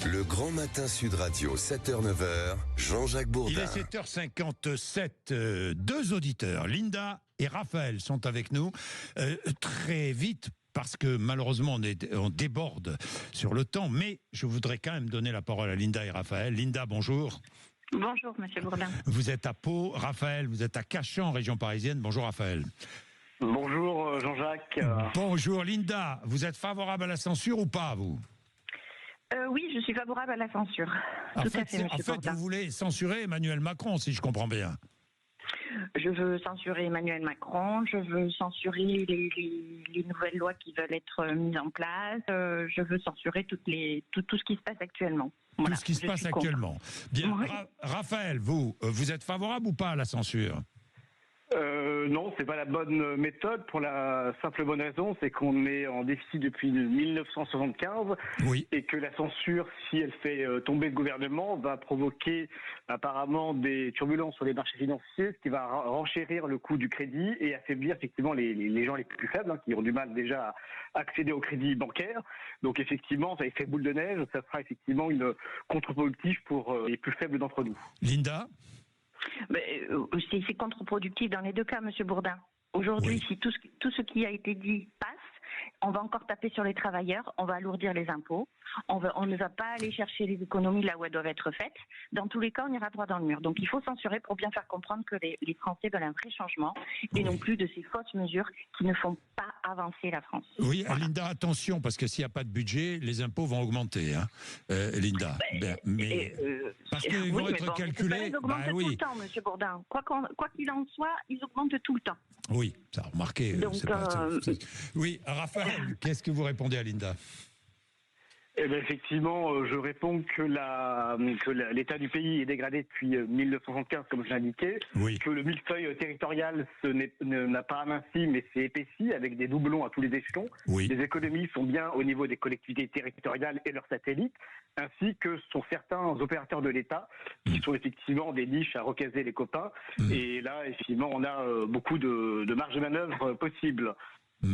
Le Grand Matin Sud Radio, 7h-9h, Jean-Jacques Bourdin. Il est 7h57. Deux auditeurs, Linda et Raphaël, sont avec nous. Très vite, parce que malheureusement on déborde sur le temps, mais je voudrais quand même donner la parole à Linda et Raphaël. Linda, bonjour. Bonjour, monsieur Bourdin. Vous êtes à Pau. Raphaël, vous êtes à Cachan, région parisienne. Bonjour Raphaël. Bonjour Jean-Jacques. Bonjour Linda, vous êtes favorable à la censure ou pas, vous ? Oui, je suis favorable à la censure. En fait, vous voulez censurer Emmanuel Macron, si je comprends bien. Je veux censurer Emmanuel Macron, je veux censurer les nouvelles lois qui veulent être mises en place, je veux censurer tout ce qui se passe actuellement. Voilà, tout ce qui se passe actuellement. Bien. Oui. Raphaël, vous êtes favorable ou pas à la censure ? Non, c'est pas la bonne méthode pour la simple bonne raison, c'est qu'on est en déficit depuis 1975 oui. Et que la censure, si elle fait tomber le gouvernement, va provoquer apparemment des turbulences sur les marchés financiers, ce qui va renchérir le coût du crédit et affaiblir effectivement les gens les plus faibles, qui ont du mal déjà à accéder au crédit bancaire. Donc effectivement, ça fait boule de neige, ça sera effectivement une contre-productif pour les plus faibles d'entre nous. Linda ? C'est contre-productif dans les deux cas, monsieur Bourdin. Aujourd'hui, oui. si tout ce qui a été dit passe, on va encore taper sur les travailleurs, on va alourdir les impôts, on ne va pas aller chercher les économies là où elles doivent être faites. Dans tous les cas, on ira droit dans le mur. Donc il faut censurer pour bien faire comprendre que les Français veulent un vrai changement et non plus de ces fausses mesures qui ne font pas avancer la France. Oui, voilà. Linda, attention, parce que s'il n'y a pas de budget, les impôts vont augmenter, Linda. Parce qu'ils vont être calculés. Ils augmentent tout le temps, monsieur Bourdin. Quoi qu'il en soit, ils augmentent tout le temps. Oui, ça a remarqué. Donc, Oui, Raphaël, qu'est-ce que vous répondez à Linda ? Effectivement, je réponds que l'état du pays est dégradé depuis 1975, comme je l'indiquais, oui. Que le millefeuille territorial n'a pas aminci, mais s'est épaissi avec des doublons à tous les échelons. Oui. Les économies sont bien au niveau des collectivités territoriales et leurs satellites, ainsi que sont certains opérateurs de l'État qui sont effectivement des niches à recaser les copains. Et là, effectivement, on a beaucoup de marge de manœuvre possible.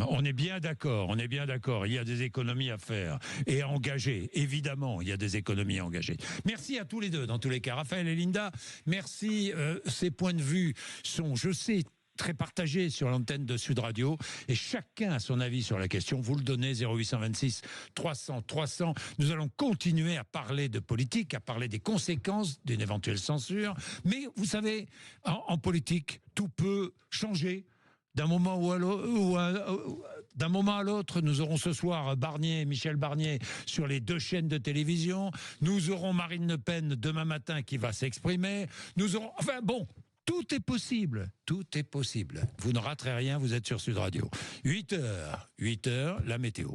On est bien d'accord, il y a des économies à faire et à engager, évidemment, il y a des économies à engager. Merci à tous les deux, dans tous les cas, Raphaël et Linda, merci, ces points de vue sont, je sais, très partagés sur l'antenne de Sud Radio et chacun a son avis sur la question, vous le donnez 0826 300 300, nous allons continuer à parler de politique, à parler des conséquences d'une éventuelle censure, mais vous savez, en politique, tout peut changer. D'un moment à l'autre, nous aurons ce soir Michel Barnier sur les deux chaînes de télévision. Nous aurons Marine Le Pen demain matin qui va s'exprimer. Nous aurons, tout est possible. Tout est possible. Vous ne raterez rien, vous êtes sur Sud Radio. 8h, la météo.